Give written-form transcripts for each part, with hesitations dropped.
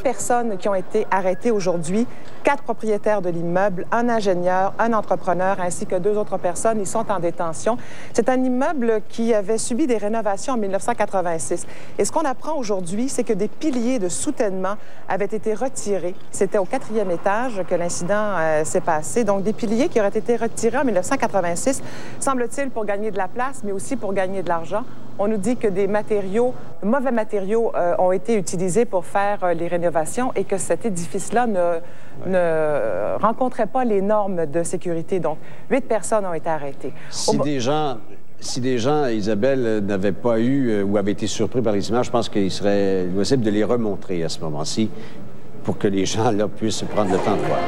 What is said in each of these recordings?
Personnes qui ont été arrêtées aujourd'hui, 4 propriétaires de l'immeuble, un ingénieur, un entrepreneur ainsi que 2 autres personnes. Ils sont en détention. C'est un immeuble qui avait subi des rénovations en 1986. Et ce qu'on apprend aujourd'hui, c'est que des piliers de soutènement avaient été retirés. C'était au 4e étage que l'incident s'est passé. Donc, des piliers qui auraient été retirés en 1986, semble-t-il pour gagner de la place, mais aussi pour gagner de l'argent. On nous dit que des matériaux, mauvais matériaux ont été utilisés pour faire les rénovations et que cet édifice-là ne rencontrait pas les normes de sécurité. Donc, 8 personnes ont été arrêtées. Si des gens, Isabelle, n'avaient pas eu ou avaient été surpris par les images, je pense qu'il serait possible de les remontrer à ce moment-ci pour que les gens là puissent prendre le temps de voir.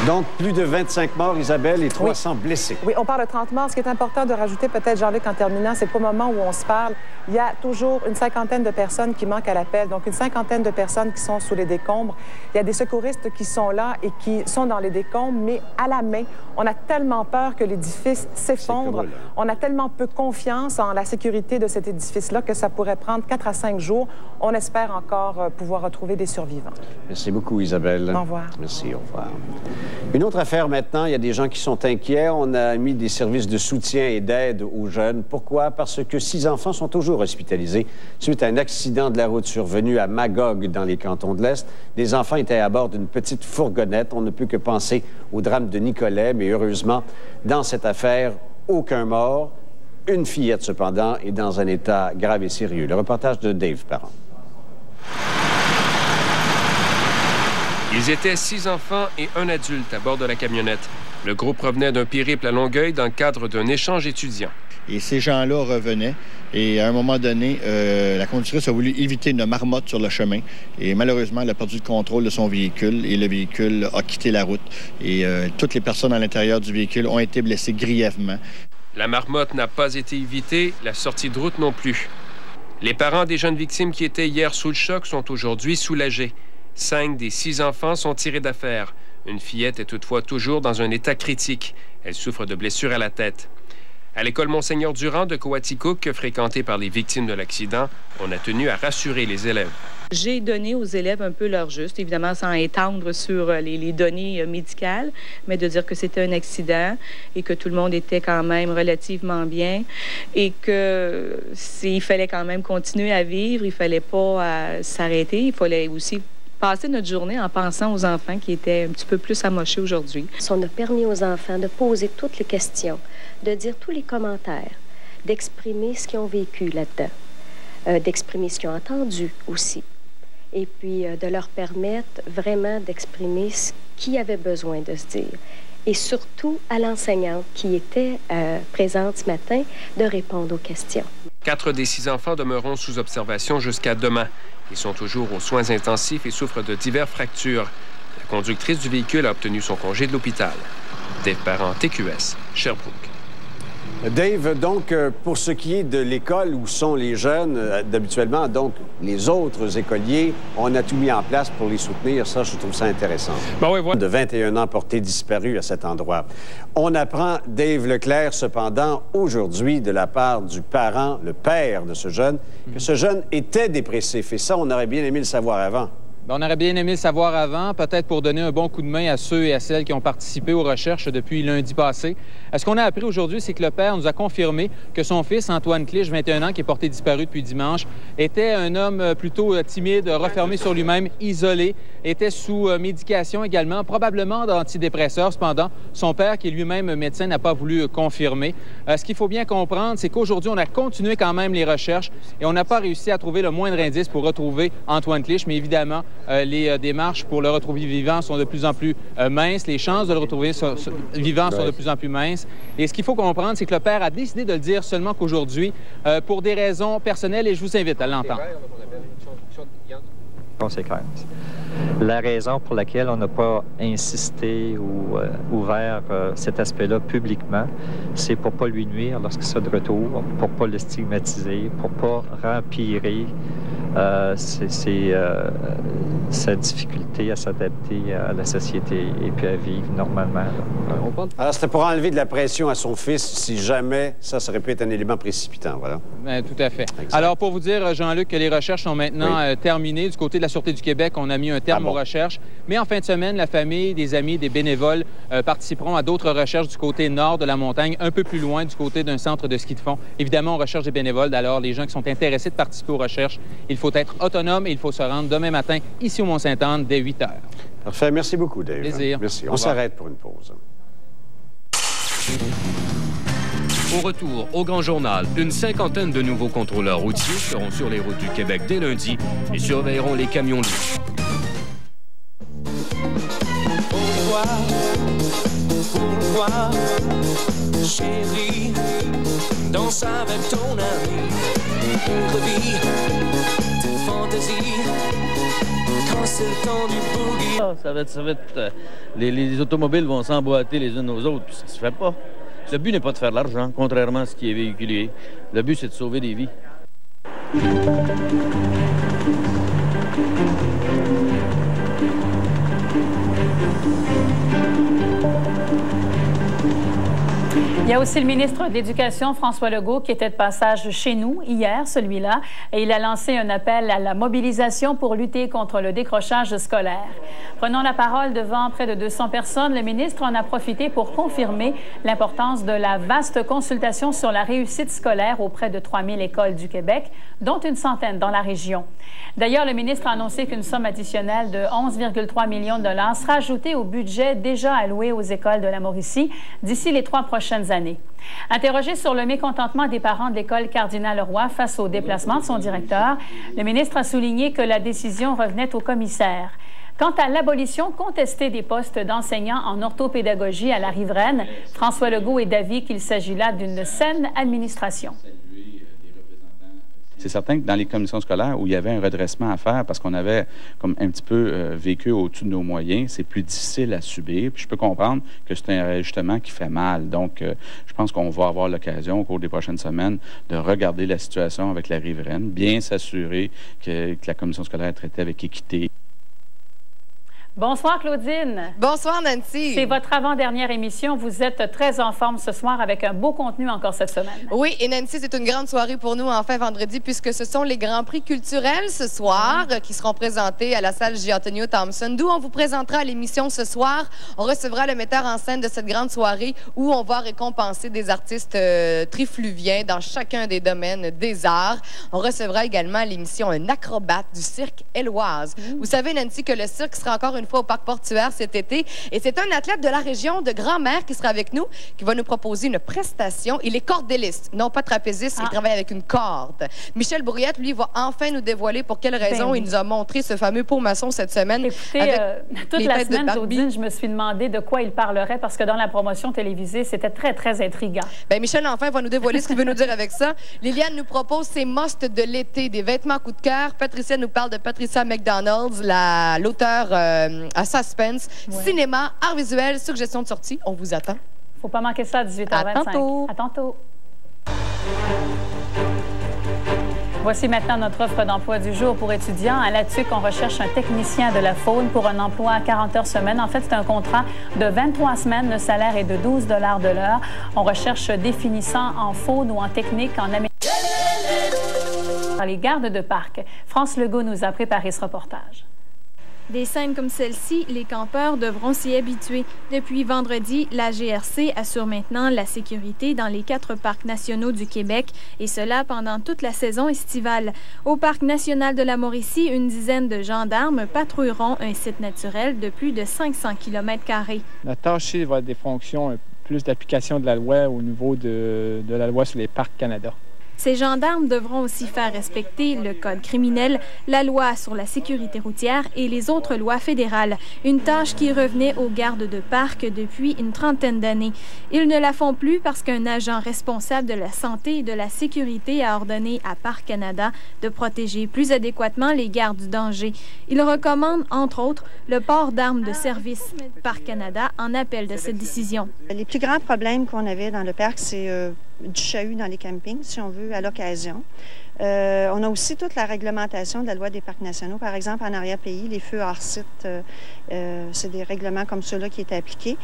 Donc, plus de 25 morts, Isabelle, et 300 blessés. Oui, on parle de 30 morts. Ce qui est important de rajouter, peut-être, Jean-Luc, en terminant, c'est qu'au moment où on se parle, il y a toujours une cinquantaine de personnes qui manquent à l'appel, donc une cinquantaine de personnes qui sont sous les décombres. Il y a des secouristes qui sont là et qui sont dans les décombres, mais à la main. On a tellement peur que l'édifice s'effondre. On a tellement peu confiance en la sécurité de cet édifice-là que ça pourrait prendre 4 à 5 jours. On espère encore pouvoir retrouver des survivants. Merci beaucoup, Isabelle. Au revoir. Merci, au revoir. Une autre affaire maintenant, il y a des gens qui sont inquiets. On a mis des services de soutien et d'aide aux jeunes. Pourquoi? Parce que 6 enfants sont toujours hospitalisés suite à un accident de la route survenu à Magog, dans les cantons de l'Est. Les enfants étaient à bord d'une petite fourgonnette. On ne peut que penser au drame de Nicolet, mais heureusement, dans cette affaire, aucun mort. Une fillette, cependant, est dans un état grave et sérieux. Le reportage de Dave Parent. Ils étaient 6 enfants et un adulte à bord de la camionnette. Le groupe revenait d'un périple à Longueuil dans le cadre d'un échange étudiant. Et ces gens-là revenaient. Et à un moment donné, la conductrice a voulu éviter une marmotte sur le chemin. Et malheureusement, elle a perdu le contrôle de son véhicule et le véhicule a quitté la route. Et toutes les personnes à l'intérieur du véhicule ont été blessées grièvement. La marmotte n'a pas été évitée, la sortie de route non plus. Les parents des jeunes victimes qui étaient hier sous le choc sont aujourd'hui soulagés. 5 des 6 enfants sont tirés d'affaire. Une fillette est toutefois toujours dans un état critique. Elle souffre de blessures à la tête. À l'école Monseigneur-Durand de Coaticook, fréquentée par les victimes de l'accident, on a tenu à rassurer les élèves. J'ai donné aux élèves un peu leur juste, évidemment sans étendre sur les données médicales, mais de dire que c'était un accident et que tout le monde était quand même relativement bien et qu'il fallait quand même continuer à vivre, il fallait pas s'arrêter, il fallait aussi passer notre journée en pensant aux enfants qui étaient un petit peu plus amochés aujourd'hui. On a permis aux enfants de poser toutes les questions, de dire tous les commentaires, d'exprimer ce qu'ils ont vécu là-dedans, d'exprimer ce qu'ils ont entendu aussi, et puis de leur permettre vraiment d'exprimer ce qu'ils avaient besoin de se dire. Et surtout à l'enseignante qui était présente ce matin de répondre aux questions. 4 des 6 enfants demeureront sous observation jusqu'à demain. Ils sont toujours aux soins intensifs et souffrent de diverses fractures. La conductrice du véhicule a obtenu son congé de l'hôpital. Dave Parent, TQS, Sherbrooke. Dave, donc, pour ce qui est de l'école où sont les jeunes, d'habituellement, donc, les autres écoliers, on a tout mis en place pour les soutenir. Ça, je trouve ça intéressant. Ben oui, voilà. De 21 ans porté disparu à cet endroit. On apprend, Dave Leclerc, cependant, aujourd'hui, de la part du parent, le père de ce jeune, que ce jeune était dépressif. Et ça, on aurait bien aimé le savoir avant. On aurait bien aimé le savoir avant, peut-être pour donner un bon coup de main à ceux et à celles qui ont participé aux recherches depuis lundi passé. Ce qu'on a appris aujourd'hui, c'est que le père nous a confirmé que son fils, Antoine Clich, 21 ans, qui est porté disparu depuis dimanche, était un homme plutôt timide, refermé sur lui-même, isolé, était sous médication également, probablement d'antidépresseurs. Cependant, son père, qui est lui-même médecin, n'a pas voulu confirmer. Ce qu'il faut bien comprendre, c'est qu'aujourd'hui, on a continué quand même les recherches et on n'a pas réussi à trouver le moindre indice pour retrouver Antoine Clich, mais évidemment, les démarches pour le retrouver vivant sont de plus en plus minces. Les chances de le retrouver vivant sont de plus en plus minces. Et ce qu'il faut comprendre, c'est que le père a décidé de le dire seulement qu'aujourd'hui, pour des raisons personnelles, et je vous invite à l'entendre. Conséquences. La raison pour laquelle on n'a pas insisté ou ouvert cet aspect-là publiquement, c'est pour ne pas lui nuire lorsqu'il sera de retour, pour ne pas le stigmatiser, pour ne pas rempirer sa difficulté à s'adapter à la société et puis à vivre normalement. Alors, c'était pour enlever de la pression à son fils si jamais ça aurait pu être un élément précipitant, voilà. Bien, tout à fait. Exact. Alors, pour vous dire, Jean-Luc, que les recherches sont maintenant terminées. Du côté de la Sûreté du Québec, on a mis un terme aux recherches. Mais en fin de semaine, la famille, des amis, des bénévoles participeront à d'autres recherches du côté nord de la montagne, un peu plus loin, du côté d'un centre de ski de fond. Évidemment, on recherche des bénévoles. Alors, les gens qui sont intéressés de participer aux recherches, il faut être autonome et il faut se rendre demain matin ici au Mont-Sainte-Anne dès 8 heures. Parfait. Merci beaucoup, Dave. Plaisir. Merci. On s'arrête pour une pause. Au retour au Grand Journal, une cinquantaine de nouveaux contrôleurs routiers seront sur les routes du Québec dès lundi et surveilleront les camions lourds. Pourquoi, chérie, danse avec ton ami, revis tes fantaisies, quand c'est le temps du boogie. Ça va être les automobiles vont s'emboîter les unes aux autres, puis ça se fait pas. Le but n'est pas de faire de l'argent, contrairement à ce qui est véhiculé. Le but, c'est de sauver des vies. Il y a aussi le ministre de l'Éducation, François Legault, qui était de passage chez nous hier, celui-là, et il a lancé un appel à la mobilisation pour lutter contre le décrochage scolaire. Prenant la parole devant près de 200 personnes, le ministre en a profité pour confirmer l'importance de la vaste consultation sur la réussite scolaire auprès de 3000 écoles du Québec, dont une centaine dans la région. D'ailleurs, le ministre a annoncé qu'une somme additionnelle de 11,3 millions de dollars sera ajoutée au budget déjà alloué aux écoles de la Mauricie d'ici les 3 prochaines années. Interrogé sur le mécontentement des parents de l'école Cardinal-Leroy face au déplacement de son directeur, le ministre a souligné que la décision revenait au commissaire. Quant à l'abolition contestée des postes d'enseignants en orthopédagogie à la Riveraine, François Legault est d'avis qu'il s'agit là d'une saine administration. C'est certain que dans les commissions scolaires où il y avait un redressement à faire parce qu'on avait comme un petit peu vécu au-dessus de nos moyens, c'est plus difficile à subir. Puis je peux comprendre que c'est un ajustement qui fait mal. Donc, je pense qu'on va avoir l'occasion au cours des prochaines semaines de regarder la situation avec la riveraine, bien s'assurer que la commission scolaire est traitée avec équité. Bonsoir, Claudine. Bonsoir, Nancy. C'est votre avant-dernière émission. Vous êtes très en forme ce soir avec un beau contenu encore cette semaine. Oui, et Nancy, c'est une grande soirée pour nous, enfin, vendredi, puisque ce sont les Grands Prix culturels ce soir qui seront présentés à la salle J. Antonio Thompson, d'où on vous présentera à l'émission ce soir. On recevra le metteur en scène de cette grande soirée où on va récompenser des artistes trifluviens dans chacun des domaines des arts. On recevra également à l'émission un acrobate du cirque Éloise. Vous savez, Nancy, que le cirque sera encore une fois au Parc portuaire cet été. Et c'est un athlète de la région de Grand-Mère qui sera avec nous, qui va nous proposer une prestation. Il est cordéliste, non pas trapéziste. Il travaille avec une corde. Michel Brouillette, lui, va enfin nous dévoiler pour quelle raison il nous a montré ce fameux pot maçon cette semaine. Écoutez, toute la semaine, Claudine, je me suis demandé de quoi il parlerait parce que dans la promotion télévisée, c'était très, très intriguant. Bien, Michel, enfin, va nous dévoiler ce qu'il veut nous dire avec ça. Liliane nous propose ses musts de l'été, des vêtements coup de cœur. Patricia nous parle de Patricia McDonald's, l'auteure à Suspense, cinéma, art visuel, suggestions de sortie. On vous attend. Faut pas manquer ça à 18h25. À tantôt. À tantôt. Voici maintenant notre offre d'emploi du jour pour étudiants. À la TUC, on recherche un technicien de la faune pour un emploi à 40 heures semaine. En fait, c'est un contrat de 23 semaines. Le salaire est de 12 $ de l'heure. On recherche des finissants en faune ou en technique en Amérique. Par les gardes de parc. France Legault nous a préparé ce reportage. Des scènes comme celle-ci, les campeurs devront s'y habituer. Depuis vendredi, la GRC assure maintenant la sécurité dans les 4 parcs nationaux du Québec, et cela pendant toute la saison estivale. Au Parc national de la Mauricie, une dizaine de gendarmes patrouilleront un site naturel de plus de 500 km². Notre tâche va être des fonctions, plus d'application de la loi au niveau de la loi sur les parcs Canada. Ces gendarmes devront aussi faire respecter le code criminel, la loi sur la sécurité routière et les autres lois fédérales, une tâche qui revenait aux gardes de parc depuis une trentaine d'années. Ils ne la font plus parce qu'un agent responsable de la santé et de la sécurité a ordonné à Parc Canada de protéger plus adéquatement les gardes du danger. Il recommande, entre autres, le port d'armes de service. Parc Canada en appelle de cette décision. Les plus grands problèmes qu'on avait dans le parc, c'est du chahut dans les campings, si on veut, à l'occasion. On a aussi toute la réglementation de la loi des parcs nationaux. Par exemple, en arrière-pays, les feux hors site, c'est des règlements comme ceux-là qui étaient appliqués.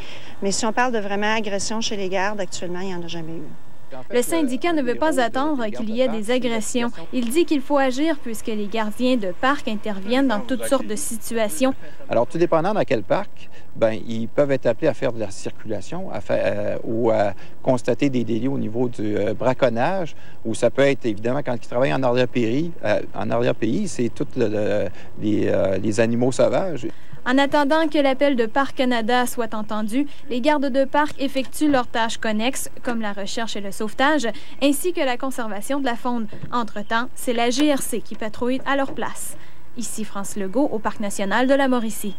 Mais si on parle de vraiment agression chez les gardes, actuellement, il n'y en a jamais eu. Le syndicat ne veut pas attendre qu'il y ait des agressions. Il dit qu'il faut agir puisque les gardiens de parc interviennent dans toutes sortes de situations. Alors, tout dépendant dans quel parc, bien, ils peuvent être appelés à faire de la circulation ou à constater des délits au niveau du braconnage, ou ça peut être, évidemment, quand ils travaillent en arrière-pays, c'est tous les animaux sauvages. En attendant que l'appel de Parcs Canada soit entendu, les gardes de parc effectuent leurs tâches connexes, comme la recherche et le sauvetage, ainsi que la conservation de la faune. Entre-temps, c'est la GRC qui patrouille à leur place. Ici France Legault, au Parc national de la Mauricie.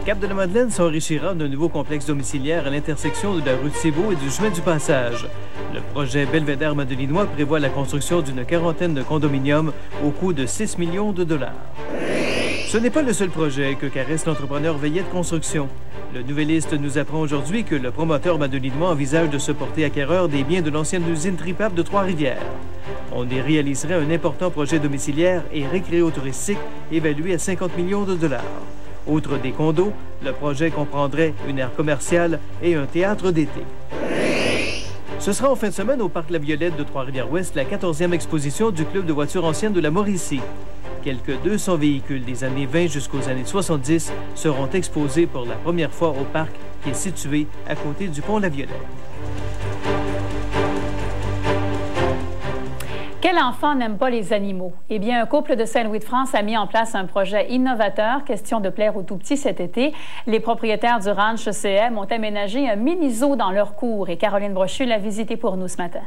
Cap-de-la-Madeleine s'enrichira d'un nouveau complexe domiciliaire à l'intersection de la rue de Thibault et du chemin du Passage. Le projet Belvédère madelinois prévoit la construction d'une quarantaine de condominiums au coût de 6 millions de dollars. Ce n'est pas le seul projet que caresse l'entrepreneur Veillette Construction. Le Nouvelliste nous apprend aujourd'hui que le promoteur madelinois envisage de se porter acquéreur des biens de l'ancienne usine Tripap de Trois-Rivières. On y réaliserait un important projet domiciliaire et récréotouristique évalué à 50 millions de dollars. Outre des condos, le projet comprendrait une aire commerciale et un théâtre d'été. Ce sera en fin de semaine au Parc La Violette de Trois-Rivières-Ouest la 14e exposition du Club de voitures anciennes de la Mauricie. Quelques 200 véhicules des années 20 jusqu'aux années 70 seront exposés pour la première fois au parc qui est situé à côté du pont La Violette. Quel enfant n'aime pas les animaux? Eh bien, un couple de Saint-Louis-de-France a mis en place un projet innovateur, question de plaire aux tout-petits cet été. Les propriétaires du ranch CM ont aménagé un mini-zoo dans leur cour et Caroline Brochu l'a visité pour nous ce matin.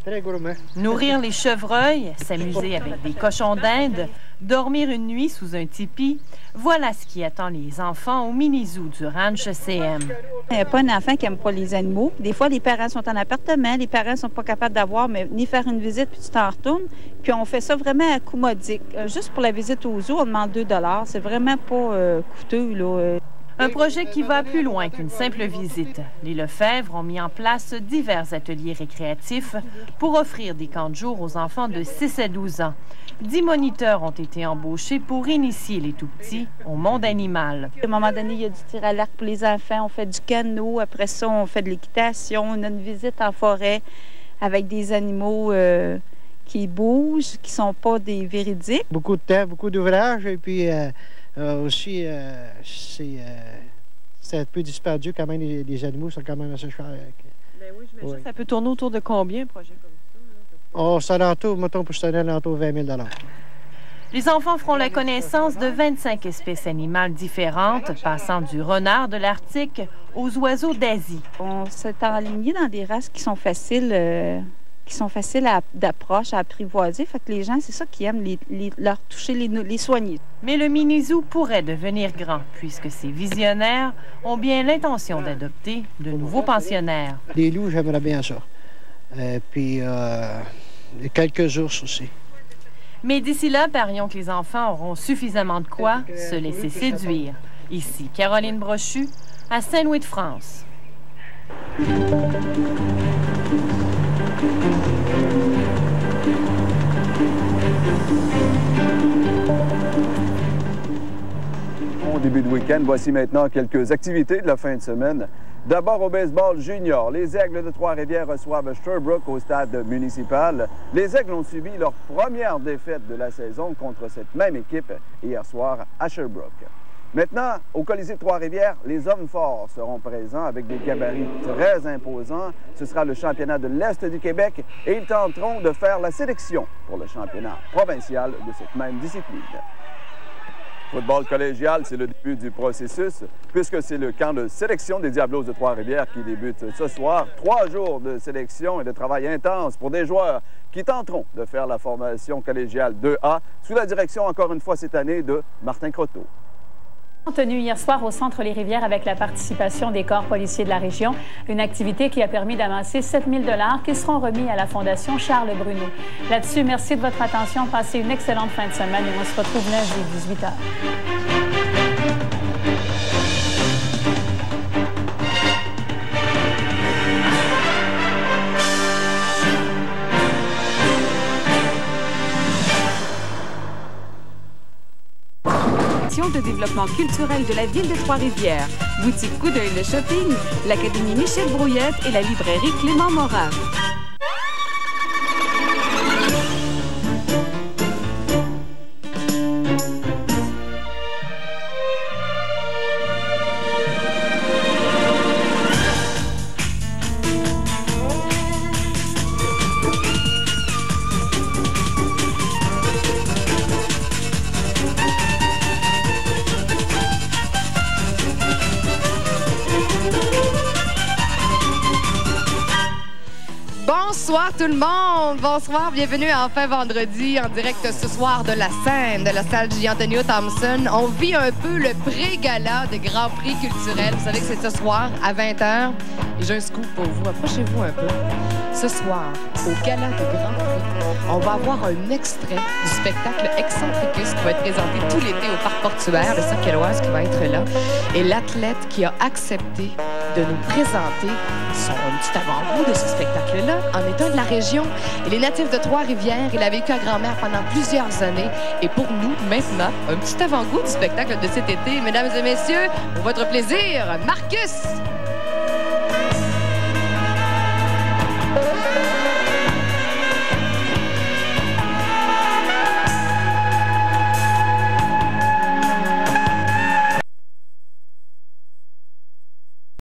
Très gourmand. Nourrir les chevreuils, s'amuser avec des cochons d'Inde, dormir une nuit sous un tipi, voilà ce qui attend les enfants au mini-zoo du ranch CM. Il n'y a pas un enfant qui n'aime pas les animaux. Des fois, les parents sont en appartement, les parents ne sont pas capables d'avoir, mais ni faire une visite, puis tu t'en retournes. Puis on fait ça vraiment à coût modique. Juste pour la visite au zoo, on demande 2 $. C'est vraiment pas coûteux, là. Un projet qui va plus loin qu'une simple visite. Les Lefebvre ont mis en place divers ateliers récréatifs pour offrir des camps de jour aux enfants de 6 à 12 ans. 10 moniteurs ont été embauchés pour initier les tout-petits au monde animal. À un moment donné, il y a du tir à l'arc pour les enfants, on fait du canot, après ça, on fait de l'équitation, on a une visite en forêt avec des animaux qui bougent, qui ne sont pas des véridiques. Beaucoup de temps, beaucoup d'ouvrages, et puis aussi, c'est un peu dispendieux quand même, les animaux sont quand même assez chers. Ben oui, j'imagine que ça peut tourner autour de combien, un projet comme ça? Oh, ça l'entoure, mettons, pour se donner l'entour 20 000 $. Les enfants feront la connaissance de 25 espèces animales différentes, passant du renard de l'Arctique aux oiseaux d'Asie. On s'est enligné dans des races qui sont faciles d'approche, à apprivoiser. Fait que les gens, c'est ça qu'ils aiment, leur toucher, les soigner. Mais le mini-zoo pourrait devenir grand, puisque ces visionnaires ont bien l'intention d'adopter de nouveaux pensionnaires. Les loups, j'aimerais bien ça. Puis quelques ours aussi. Mais d'ici là, parions que les enfants auront suffisamment de quoi se laisser séduire. Ici, Caroline Brochu, à Saint-Louis-de-France. Au début de week-end, voici maintenant quelques activités de la fin de semaine. D'abord au baseball junior, les Aigles de Trois-Rivières reçoivent Sherbrooke au stade municipal. Les Aigles ont subi leur première défaite de la saison contre cette même équipe hier soir à Sherbrooke. Maintenant, au Colisée de Trois-Rivières, les hommes forts seront présents avec des gabarits très imposants. Ce sera le championnat de l'Est du Québec et ils tenteront de faire la sélection pour le championnat provincial de cette même discipline. Football collégial, c'est le début du processus, puisque c'est le camp de sélection des Diablos de Trois-Rivières qui débute ce soir. 3 jours de sélection et de travail intense pour des joueurs qui tenteront de faire la formation collégiale 2A, sous la direction, encore une fois cette année, de Martin Croteau. Tenu hier soir au Centre Les Rivières avec la participation des corps policiers de la région, une activité qui a permis d'amasser 7 000 $ qui seront remis à la Fondation Charles Bruno. Là-dessus, merci de votre attention. Passez une excellente fin de semaine et on se retrouve lundi à 18 h. de développement culturel de la ville de Trois-Rivières. Boutique Coup d'œil de shopping, l'Académie Michel Brouillette et la librairie Clément Morin. Bonsoir tout le monde! Bonsoir, bienvenue à Enfin Vendredi, en direct ce soir de la scène de la salle J. Thompson. On vit un peu le pré-gala des Grands Prix culturels. Vous savez que c'est ce soir à 20h. Et j'ai un scoop pour vous. Approchez-vous un peu. Ce soir, au Gala des Grands Prix, on va avoir un extrait du spectacle Excentricus qui va être présenté tout l'été au Parc Portuaire, le Cirque Éloise qui va être là. Et l'athlète qui a accepté de nous présenter son petit avant-goût de ce spectacle-là en est un de la région. Il est natif de Trois-Rivières. Il a vécu à Grand-Mère pendant plusieurs années. Et pour nous, maintenant, un petit avant-goût du spectacle de cet été. Mesdames et messieurs, pour votre plaisir, Marcus!